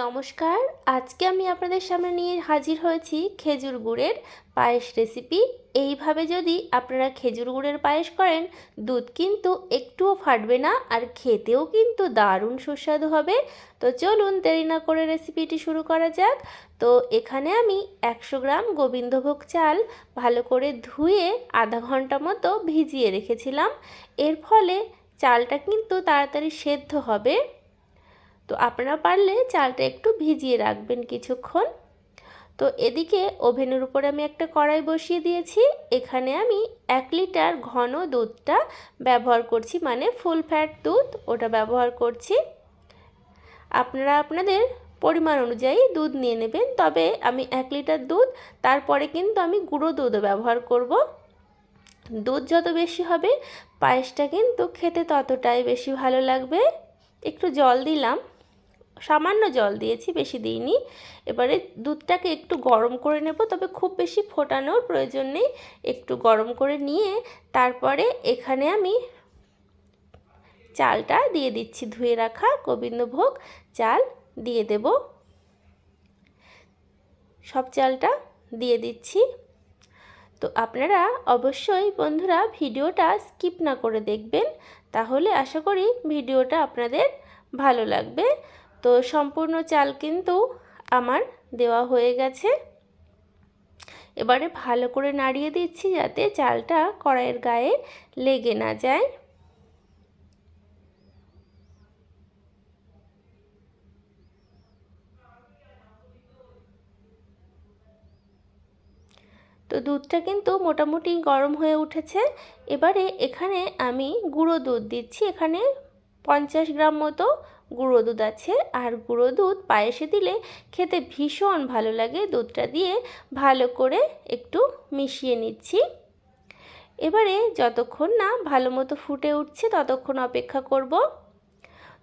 নমস্কার। আজকে আমি আপনাদের সামনে নিয়ে হাজির হয়েছি খেজুর গুড়ের পায়েস রেসিপি। এইভাবে যদি আপনারা খেজুর গুড়ের পায়েস করেন, দুধ কিন্তু একটুও ফাটবে না আর খেতেও কিন্তু দারুণ সুস্বাদু হবে। তো চলুন দেরি না করে রেসিপিটি শুরু করা যাক। তো এখানে আমি 100 গ্রাম গোবিন্দভোগ চাল ভালো করে ধুয়ে আধা ঘন্টা মতো ভিজিয়ে রেখেছিলাম। এর ফলে চালটা কিন্তু তাড়াতাড়ি সেদ্ধ হবে। তো আপনারা পারলে চালটা একটু ভিজিয়ে রাখবেন কিছুক্ষণ। তো এদিকে ওভেনের উপরে আমি একটা কড়াই বসিয়ে দিয়েছি। এখানে আমি 1 লিটার ঘন দুধটা ব্যবহার করছি, মানে ফুল ফ্যাট দুধ ওটা ব্যবহার করছি। আপনারা আপনাদের পরিমাণ অনুযায়ী দুধ নিয়ে নেবেন। তবে আমি 1 লিটার দুধ, তারপরে কিন্তু আমি গুঁড়ো দুধও ব্যবহার করব। দুধ যত বেশি হবে পায়েসটা কিন্তু খেতে ততটাই বেশি ভালো লাগবে। একটু জল দিলাম, সামান্য জল দিয়েছি, বেশি দিইনি। এবারে দুধটাকে একটু গরম করে নেব, তবে খুব বেশি ফোটানোর প্রয়োজন নেই। একটু গরম করে নিয়ে তারপরে এখানে আমি চালটা দিয়ে দিচ্ছি, ধুয়ে রাখা গোবিন্দভোগ চাল দিয়ে দেব। সব চালটা দিয়ে দিচ্ছি। তো আপনারা অবশ্যই বন্ধুরা ভিডিওটা স্কিপ না করে দেখবেন, তাহলে আশা করি ভিডিওটা আপনাদের ভালো লাগবে। তো সম্পূর্ণ চাল কিন্তু আমার দেওয়া হয়ে গেছে। এবারে ভালো করে নাড়িয়ে দিচ্ছি যাতে চালটা কড়াইয়ের গায়ে লেগে না যায়। তো দুধটা কিন্তু মোটামুটি গরম হয়ে উঠেছে। এবারে এখানে আমি গুঁড়ো দুধ দিচ্ছি। এখানে 50 গ্রাম মতো গুঁড়ো দুধ আছে। আর গুঁড়ো দুধ পায়েসে দিলে খেতে ভীষণ ভালো লাগে। দুধটা দিয়ে ভালো করে একটু মিশিয়ে নিচ্ছি। এবারে যতক্ষণ না ভালো মতো ফুটে উঠছে ততক্ষণ অপেক্ষা করব।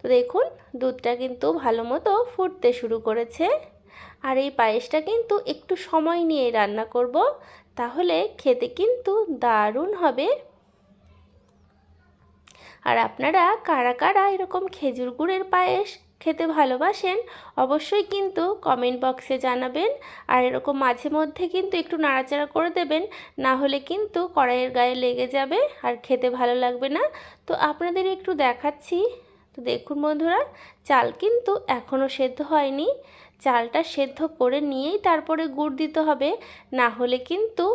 তো দেখুন দুধটা কিন্তু ভালো মতো ফুটতে শুরু করেছে। আর এই পায়েসটা কিন্তু একটু সময় নিয়ে রান্না করব, তাহলে খেতে কিন্তু দারুণ হবে। আর আপনারা কারা কারা এরকম খেজুর গুড়ের পায়েস খেতে ভালোবাসেন অবশ্যই কিন্তু কমেন্ট বক্সে জানাবেন। আর এরকম মাঝে মধ্যে কিন্তু একটু নাড়াচাড়া করে দেবেন, না হলে কিন্তু কড়াইয়ের গায়ে লেগে যাবে আর খেতে ভালো লাগবে না। তো আপনাদের একটু দেখাচ্ছি। তো দেখুন বন্ধুরা, চাল কিন্তু এখনও সেদ্ধ হয়নি। চালটা সেদ্ধ করে নিয়েই তারপরে গুড় দিতে হবে, না হলে কিন্তু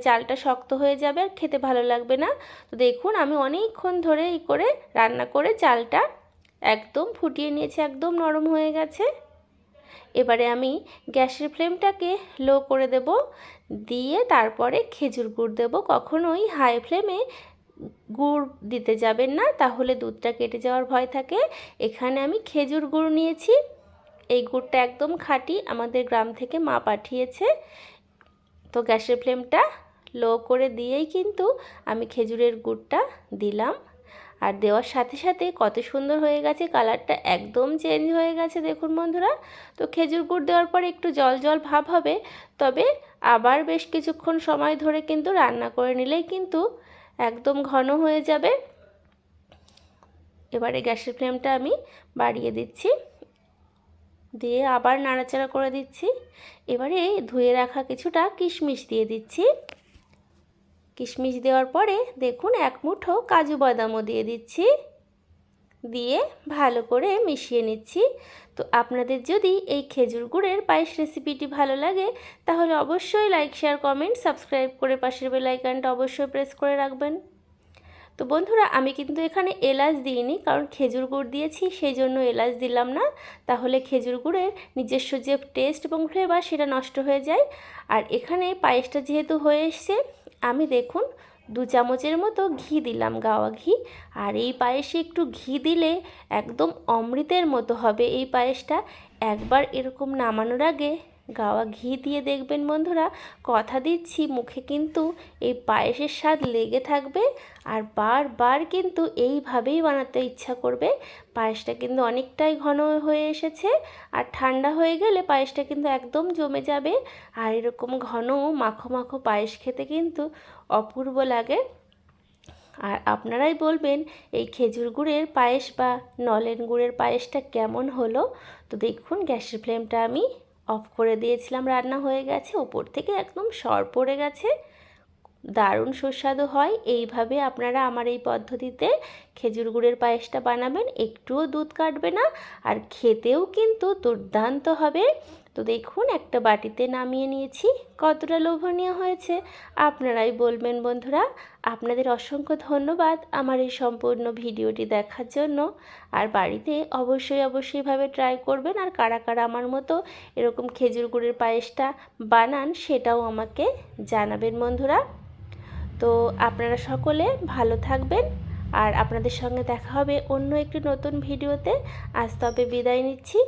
চালটা শক্ত হয়ে যাবে আর খেতে ভালো লাগবে না। তো দেখুন আমি অনেকক্ষণ ধরে এই করে রান্না করে চালটা একদম ফুটিয়ে নিয়েছি, একদম নরম হয়ে গেছে। এবারে আমি গ্যাসের ফ্লেমটাকে লো করে দেব, দিয়ে তারপরে খেজুর গুড় দেব। কখনোই হাই ফ্লেমে গুড় দিতে যাবেন না, তাহলে দুধটা কেটে যাওয়ার ভয় থাকে। এখানে আমি খেজুর গুড় নিয়েছি। এই গুড়টা একদম খাঁটি, আমাদের গ্রাম থেকে মা পাঠিয়েছে। তো গ্যাসের ফ্লেমটা লো করে দিয়েই কিন্তু আমি খেজুরের গুড়টা দিলাম। আর দেওয়ার সাথে সাথে কত সুন্দর হয়ে গেছে, কালারটা একদম চেঞ্জ হয়ে গেছে দেখুন বন্ধুরা। তো খেজুর গুড় দেওয়ার পরে একটু জল জল ভাব হবে, তবে আবার বেশ কিছুক্ষণ সময় ধরে কিন্তু রান্না করে নিলেই কিন্তু একদম ঘন হয়ে যাবে। এবারে গ্যাসের ফ্লেমটা আমি বাড়িয়ে দিচ্ছি, দিয়ে আবার নাড়াচাড়া করে দিচ্ছি। এবারে ধুয়ে রাখা কিছুটা কিশমিশ দিয়ে দিচ্ছি। কিশমিশ দেওয়ার পরে দেখুন 1 মুঠো কাজু বাদামও দিয়ে দিচ্ছি, দিয়ে ভালো করে মিশিয়ে নিচ্ছি। তো আপনাদের যদি এই খেজুর গুড়ের পায়েস রেসিপিটি ভালো লাগে তাহলে অবশ্যই লাইক, শেয়ার, কমেন্ট, সাবস্ক্রাইব করে পাশের বেল আইকনটা অবশ্যই প্রেস করে রাখবেন। তো বন্ধুরা আমি কিন্তু এখানে এলাচ দিইনি, কারণ খেজুর গুড় দিয়েছি সেই জন্য এলাচ দিলাম না, তাহলে খেজুর গুড়ের নিজস্ব যে টেস্ট এবং ফ্লেভার সেটা নষ্ট হয়ে যায়। আর এখানে পায়েসটা যেহেতু হয়ে এসছে, আমি দেখুন 2 চামচের মতো ঘি দিলাম, গাওয়া ঘি। আর এই পায়েসে একটু ঘি দিলে একদম অমৃতের মতো হবে এই পায়েসটা। একবার এরকম নামানোর আগে গাওয়া ঘি দিয়ে দেখবেন বন্ধুরা, কথা দিচ্ছি মুখে কিন্তু এই পায়েসের স্বাদ লেগে থাকবে আর বারবার কিন্তু এইভাবেই বানাতে ইচ্ছা করবে। পায়েসটা কিন্তু অনেকটাই ঘন হয়ে এসেছে, আর ঠান্ডা হয়ে গেলে পায়েসটা কিন্তু একদম জমে যাবে। আর এরকম ঘন মাখো মাখো পায়েস খেতে কিন্তু অপূর্ব লাগে। আর আপনারাই বলবেন এই খেজুর গুড়ের পায়েস বা নলেন গুড়ের পায়েসটা কেমন হলো। তো দেখুন গ্যাসের ফ্লেমটা আমি অফ করে দিয়েছিলাম, রান্না হয়ে গেছে, উপর থেকে একদম সর পড়ে গেছে, দারুণ সুস্বাদু হয়। এইভাবে আপনারা আমার এই পদ্ধতিতে খেজুর গুড়ের পায়েসটা বানাবেন, একটুও দুধ কাটবে না আর খেতেও কিন্তু দুর্দান্ত হবে। তো দেখুন একটা বাটিতে নামিয়ে নিয়েছি, কতটা লোভনীয় হয়েছে আপনারাই বলবেন বন্ধুরা। আপনাদের অসংখ্য ধন্যবাদ আমার এই সম্পূর্ণ ভিডিওটি দেখার জন্য। আর বাড়িতে অবশ্যইভাবে ট্রাই করবেন, আর কারা কারা আমার মতো এরকম খেজুর গুড়ের পায়েসটা বানান সেটাও আমাকে জানাবেন বন্ধুরা। তো আপনারা সকলে ভালো থাকবেন, আর আপনাদের সঙ্গে দেখা হবে অন্য একটি নতুন ভিডিওতে। আজ তবে বিদায় নিচ্ছি।